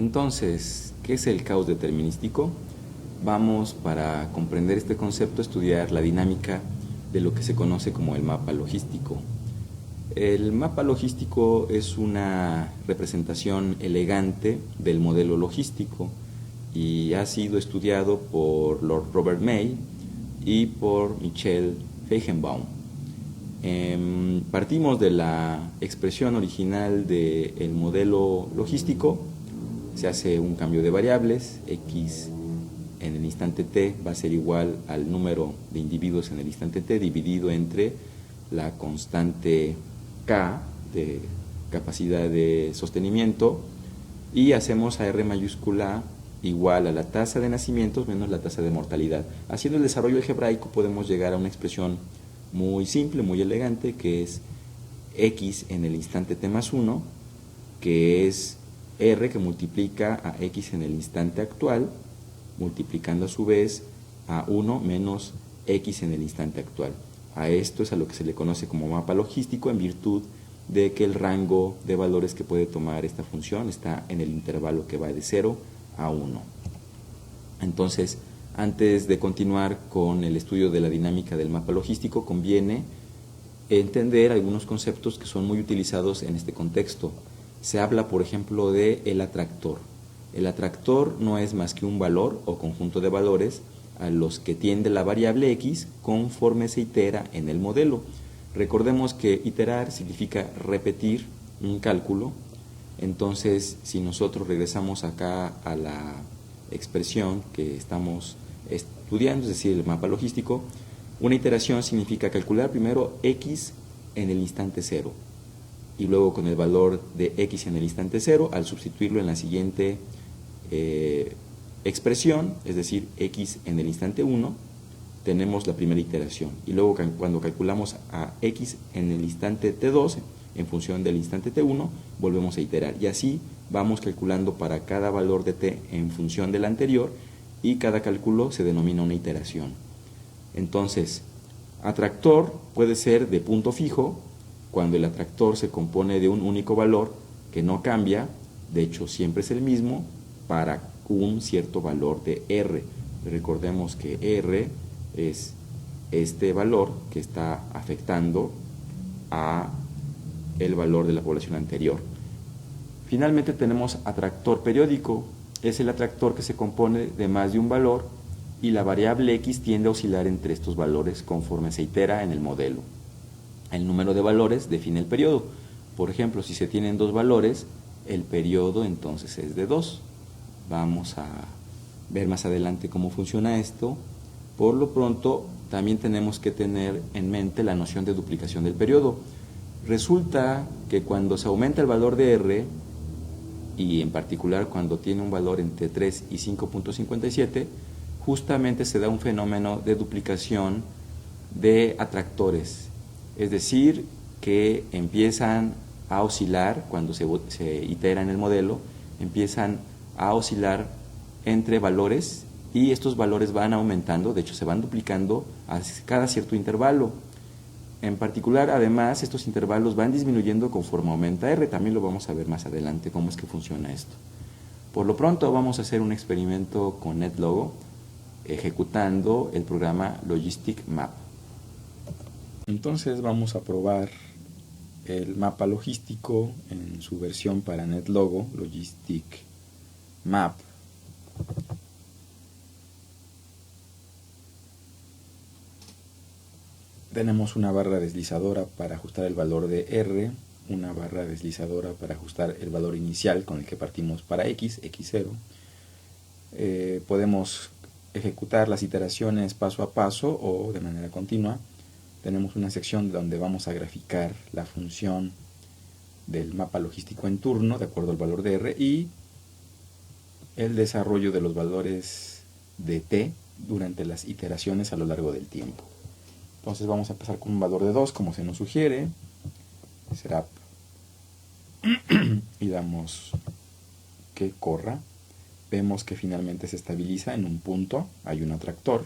Entonces, ¿qué es el caos determinístico? Vamos, para comprender este concepto, a estudiar la dinámica de lo que se conoce como el mapa logístico. El mapa logístico es una representación elegante del modelo logístico y ha sido estudiado por Lord Robert May y por Michel Feigenbaum. Partimos de la expresión original del modelo logístico. Se hace un cambio de variables, x en el instante t va a ser igual al número de individuos en el instante t dividido entre la constante k de capacidad de sostenimiento, y hacemos a r mayúscula igual a la tasa de nacimientos menos la tasa de mortalidad. Haciendo el desarrollo algebraico podemos llegar a una expresión muy simple, muy elegante, que es x en el instante t más 1, que es r que multiplica a x en el instante actual, multiplicando a su vez a 1 menos x en el instante actual. A esto es a lo que se le conoce como mapa logístico, en virtud de que el rango de valores que puede tomar esta función está en el intervalo que va de 0 a 1. Entonces, antes de continuar con el estudio de la dinámica del mapa logístico, conviene entender algunos conceptos que son muy utilizados en este contexto. Se habla, por ejemplo, de el atractor. El atractor no es más que un valor o conjunto de valores a los que tiende la variable x conforme se itera en el modelo. Recordemos que iterar significa repetir un cálculo. Entonces, si nosotros regresamos acá a la expresión que estamos estudiando, es decir, el mapa logístico, una iteración significa calcular primero x en el instante 0 y luego con el valor de x en el instante 0, al sustituirlo en la siguiente expresión, es decir, x en el instante 1, tenemos la primera iteración. Y luego cuando calculamos a x en el instante t2, en función del instante t1, volvemos a iterar. Y así vamos calculando para cada valor de t en función del anterior, y cada cálculo se denomina una iteración. Entonces, atractor puede ser de punto fijo, cuando el atractor se compone de un único valor que no cambia, de hecho siempre es el mismo, para un cierto valor de r. Recordemos que r es este valor que está afectando a el valor de la población anterior. Finalmente tenemos atractor periódico. Es el atractor que se compone de más de un valor y la variable x tiende a oscilar entre estos valores conforme se itera en el modelo. El número de valores define el periodo. Por ejemplo, si se tienen dos valores, el periodo entonces es de 2. Vamos a ver más adelante cómo funciona esto. Por lo pronto, también tenemos que tener en mente la noción de duplicación del periodo. Resulta que cuando se aumenta el valor de r, y en particular cuando tiene un valor entre 3 y 5.57, justamente se da un fenómeno de duplicación de atractores. Es decir, que empiezan a oscilar, cuando se itera en el modelo, empiezan a oscilar entre valores, y estos valores van aumentando, de hecho se van duplicando a cada cierto intervalo. En particular, además, estos intervalos van disminuyendo conforme aumenta r. También lo vamos a ver más adelante cómo es que funciona esto. Por lo pronto vamos a hacer un experimento con NetLogo ejecutando el programa Logistic Map. Entonces vamos a probar el mapa logístico en su versión para NetLogo, Logistic Map. Tenemos una barra deslizadora para ajustar el valor de r, una barra deslizadora para ajustar el valor inicial con el que partimos para x, x0. Podemos ejecutar las iteraciones paso a paso o de manera continua. Tenemos una sección donde vamos a graficar la función del mapa logístico en turno de acuerdo al valor de r y el desarrollo de los valores de t durante las iteraciones a lo largo del tiempo. Entonces vamos a empezar con un valor de 2 como se nos sugiere, será y damos que corra. Vemos que finalmente se estabiliza en un punto, hay un atractor,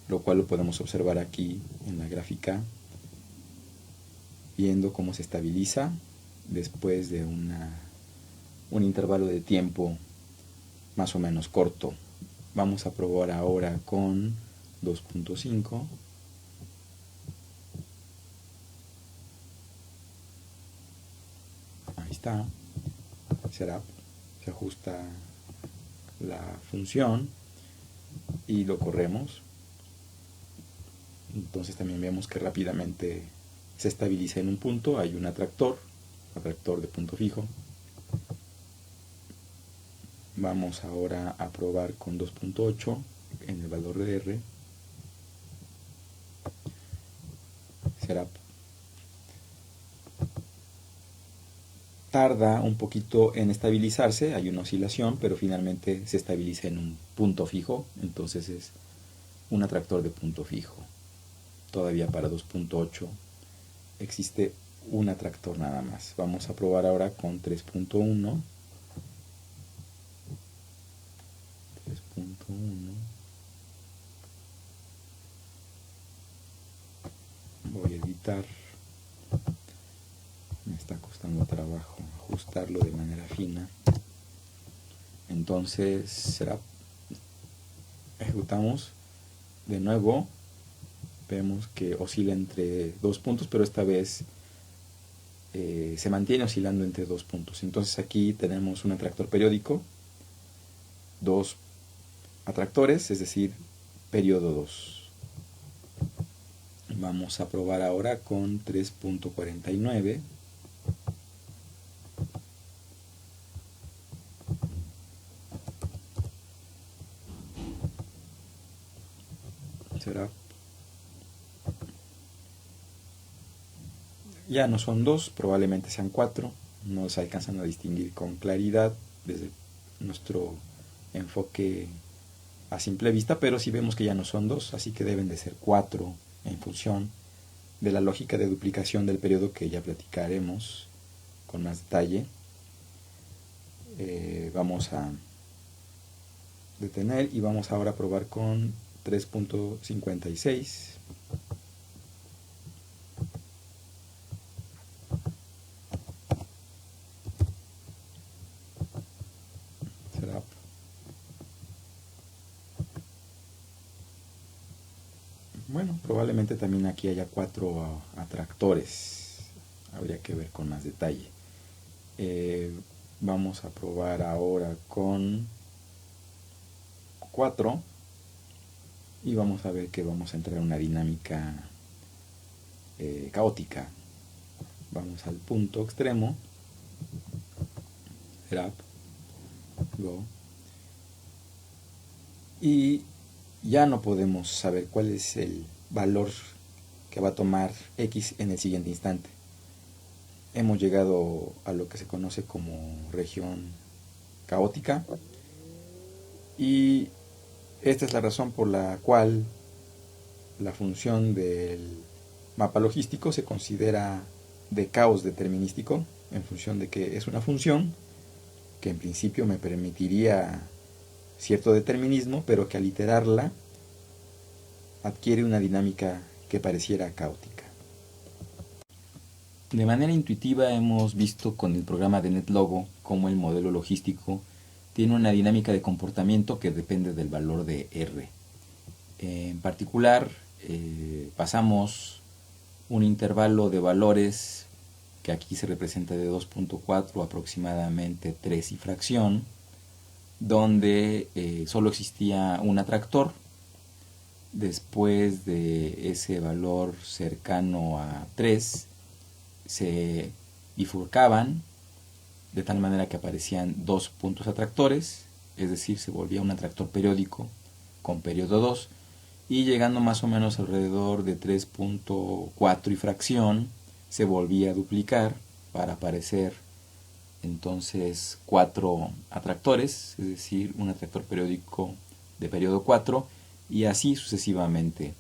lo cual lo podemos observar aquí en la gráfica, viendo cómo se estabiliza después de una un intervalo de tiempo más o menos corto. Vamos a probar ahora con 2.5. Ahí está. Se ajusta la función y lo corremos. Entonces también vemos que rápidamente se estabiliza en un punto. Hay un atractor de punto fijo. Vamos ahora a probar con 2.8 en el valor de R. Tarda un poquito en estabilizarse, hay una oscilación, pero finalmente se estabiliza en un punto fijo, entonces es un atractor de punto fijo. Todavía para 2.8 existe un atractor nada más. Vamos a probar ahora con 3.1. Voy a editar. Me está costando trabajo ajustarlo de manera fina. Entonces ejecutamos de nuevo. Vemos que oscila entre 2 puntos, pero esta vez se mantiene oscilando entre 2 puntos. Entonces aquí tenemos un atractor periódico, 2 atractores, es decir, periodo 2. Vamos a probar ahora con 3.49. Ya no son 2, probablemente sean 4. No se alcanzan a distinguir con claridad desde nuestro enfoque a simple vista, pero sí vemos que ya no son 2, así que deben de ser 4 en función de la lógica de duplicación del periodo que ya platicaremos con más detalle. Vamos a detener y vamos ahora a probar con 3.56. Bueno, probablemente también aquí haya 4 atractores. Habría que ver con más detalle. Vamos a probar ahora con 4 y vamos a ver que vamos a entrar en una dinámica caótica. Vamos al punto extremo. Go. Y ya no podemos saber cuál es el valor que va a tomar X en el siguiente instante. Hemos llegado a lo que se conoce como región caótica y esta es la razón por la cual la función del mapa logístico se considera de caos determinístico, en función de que es una función que en principio me permitiría cierto determinismo, pero que al iterarla adquiere una dinámica que pareciera caótica. De manera intuitiva hemos visto con el programa de NetLogo cómo el modelo logístico tiene una dinámica de comportamiento que depende del valor de R. En particular, pasamos un intervalo de valores que aquí se representa de 2.4 aproximadamente 3 y fracción, donde solo existía un atractor. Después de ese valor cercano a 3 se bifurcaban de tal manera que aparecían 2 puntos atractores, es decir, se volvía un atractor periódico con periodo 2, y llegando más o menos alrededor de 3.4 y fracción se volvía a duplicar para aparecer entonces 4 atractores, es decir, un atractor periódico de periodo 4, y así sucesivamente.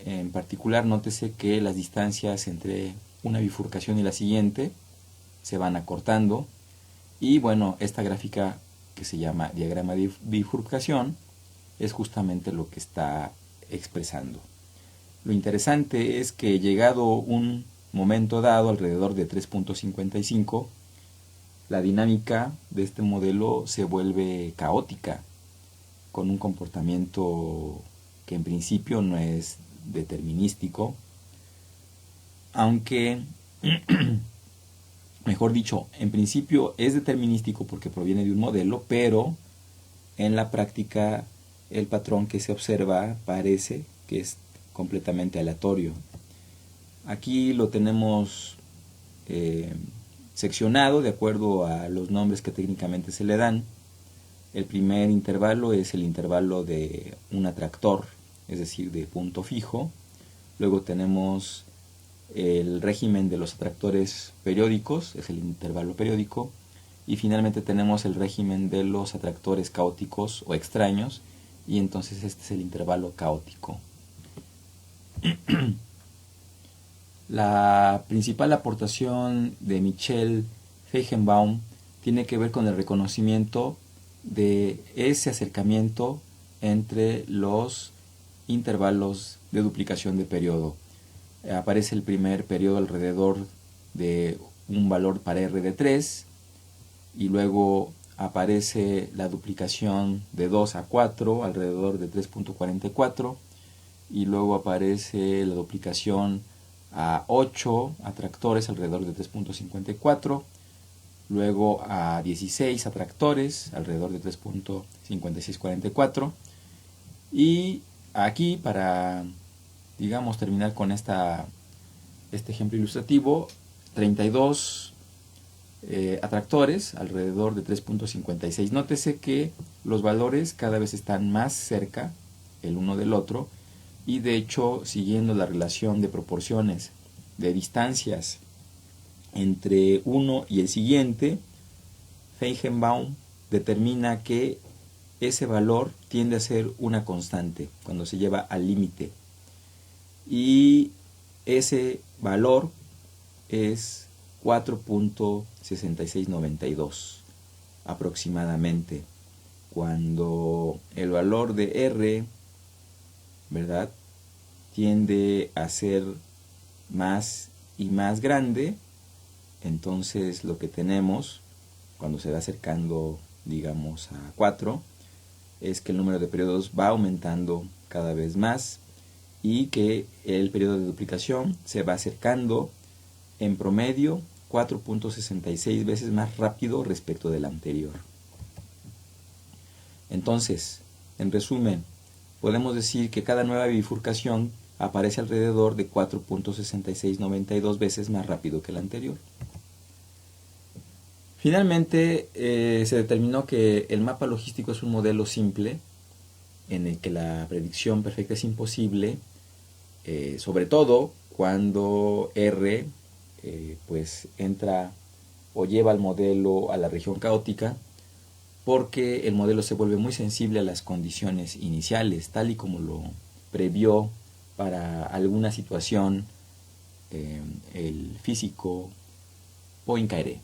En particular, nótese que las distancias entre una bifurcación y la siguiente se van acortando, y bueno, esta gráfica que se llama diagrama de bifurcación es justamente lo que está expresando. Lo interesante es que llegado un momento dado, alrededor de 3.55, la dinámica de este modelo se vuelve caótica, con un comportamiento que en principio no es determinístico, aunque, mejor dicho, en principio es determinístico porque proviene de un modelo, pero en la práctica el patrón que se observa parece que es completamente aleatorio. Aquí lo tenemos seccionado de acuerdo a los nombres que técnicamente se le dan. El primer intervalo es el intervalo de un atractor, es decir, de punto fijo. Luego tenemos el régimen de los atractores periódicos, es el intervalo periódico. Y finalmente tenemos el régimen de los atractores caóticos o extraños, y entonces este es el intervalo caótico. La principal aportación de Michel Feigenbaum tiene que ver con el reconocimiento de ese acercamiento entre los intervalos de duplicación de periodo. Aparece el primer periodo alrededor de un valor para R de 3, y luego aparece la duplicación de 2 a 4 alrededor de 3.44, y luego aparece la duplicación a 8 atractores alrededor de 3.54, luego a 16 atractores alrededor de 3.5644, y aquí, para, digamos, terminar con este ejemplo ilustrativo, 32 atractores alrededor de 3.56. Nótese que los valores cada vez están más cerca el uno del otro, y de hecho, siguiendo la relación de proporciones de distancias entre uno y el siguiente, Feigenbaum determina que ese valor tiende a ser una constante cuando se lleva al límite, y ese valor es 4.6692 aproximadamente, cuando el valor de R, ¿verdad?, tiende a ser más y más grande. Entonces lo que tenemos cuando se va acercando, digamos, a 4, es que el número de periodos va aumentando cada vez más, y que el periodo de duplicación se va acercando en promedio 4.66 veces más rápido respecto del anterior. Entonces, en resumen, podemos decir que cada nueva bifurcación aparece alrededor de 4.6692 veces más rápido que el anterior. Finalmente, se determinó que el mapa logístico es un modelo simple en el que la predicción perfecta es imposible, sobre todo cuando R pues entra o lleva al modelo a la región caótica, porque el modelo se vuelve muy sensible a las condiciones iniciales, tal y como lo previó para alguna situación el físico Poincaré.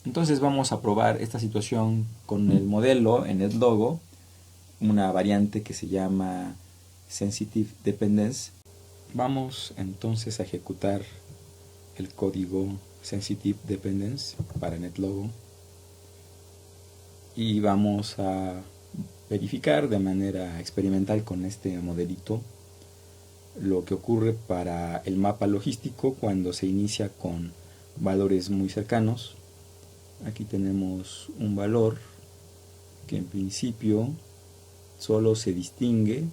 Entonces vamos a probar esta situación con el modelo en NetLogo, una variante que se llama Sensitive Dependence. Vamos entonces a ejecutar el código Sensitive Dependence para NetLogo, y vamos a verificar de manera experimental con este modelito lo que ocurre para el mapa logístico cuando se inicia con valores muy cercanos. Aquí tenemos un valor que en principio solo se distingue,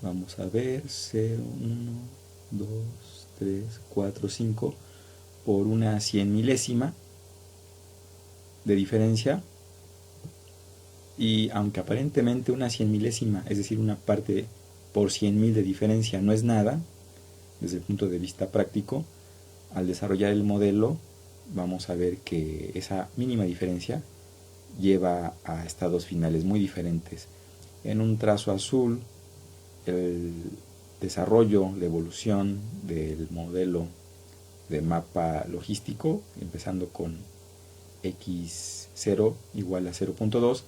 vamos a ver, 0, 1, 2, 3, 4, 5 por una 100 milésima de diferencia. Y aunque aparentemente una 100 milésima, es decir, una parte por 100.000 de diferencia, no es nada desde el punto de vista práctico, al desarrollar el modelo vamos a ver que esa mínima diferencia lleva a estados finales muy diferentes. En un trazo azul, el desarrollo, la evolución del modelo de mapa logístico, empezando con x0 igual a 0.2,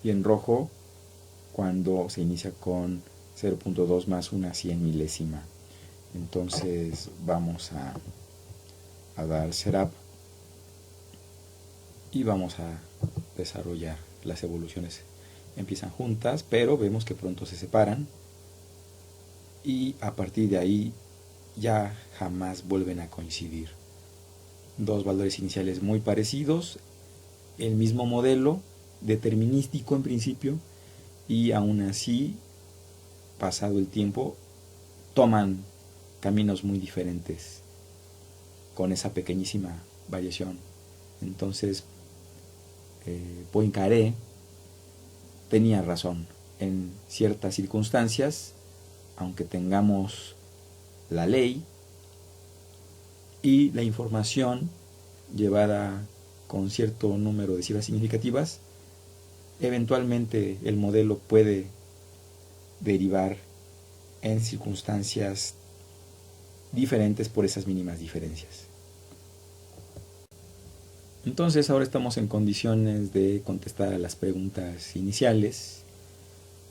y en rojo cuando se inicia con 0.2 más una 100 milésima. Entonces vamos a dar setup y vamos a desarrollar las evoluciones. Empiezan juntas, pero vemos que pronto se separan y a partir de ahí ya jamás vuelven a coincidir. Dos valores iniciales muy parecidos, el mismo modelo determinístico en principio, y aún así, pasado el tiempo, toman caminos muy diferentes con esa pequeñísima variación. Entonces, Poincaré tenía razón. En ciertas circunstancias, aunque tengamos la ley y la información llevada con cierto número de cifras significativas, eventualmente el modelo puede derivar en circunstancias diferentes por esas mínimas diferencias. Entonces ahora estamos en condiciones de contestar a las preguntas iniciales.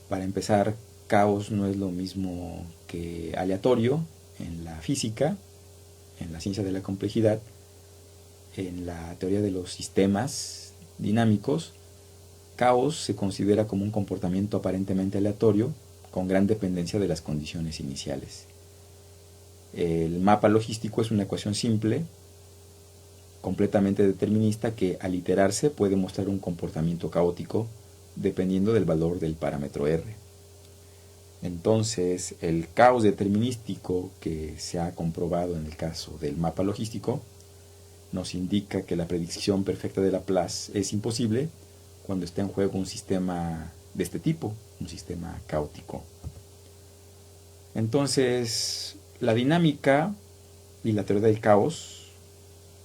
Para empezar, caos no es lo mismo que aleatorio en la física, en la ciencia de la complejidad, en la teoría de los sistemas dinámicos. Caos se considera como un comportamiento aparentemente aleatorio con gran dependencia de las condiciones iniciales. El mapa logístico es una ecuación simple, completamente determinista, que al iterarse puede mostrar un comportamiento caótico dependiendo del valor del parámetro R. Entonces, el caos determinístico que se ha comprobado en el caso del mapa logístico nos indica que la predicción perfecta de Laplace es imposible cuando está en juego un sistema de este tipo, un sistema caótico. Entonces, la dinámica y la teoría del caos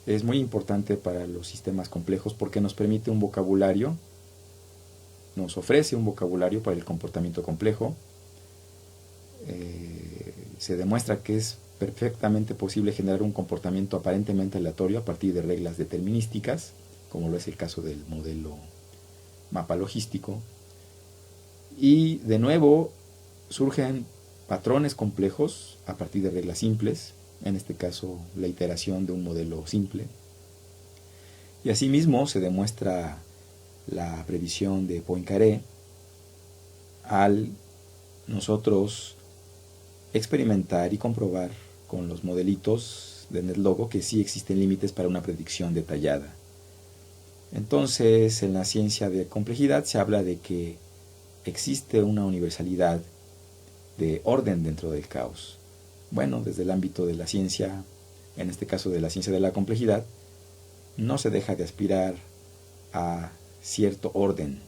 es muy importante para los sistemas complejos porque nos permite un vocabulario, nos ofrece un vocabulario para el comportamiento complejo. Se demuestra que es perfectamente posible generar un comportamiento aparentemente aleatorio a partir de reglas determinísticas, como lo es el caso del modelo mapa logístico. Y de nuevo surgen patrones complejos a partir de reglas simples, en este caso la iteración de un modelo simple. Y asimismo se demuestra la previsión de Poincaré al nosotros experimentar y comprobar con los modelitos de NetLogo que sí existen límites para una predicción detallada. Entonces, en la ciencia de complejidad se habla de que existe una universalidad de orden dentro del caos. Bueno, desde el ámbito de la ciencia, en este caso de la ciencia de la complejidad, no se deja de aspirar a cierto orden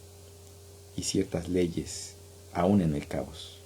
y ciertas leyes, aún en el caos.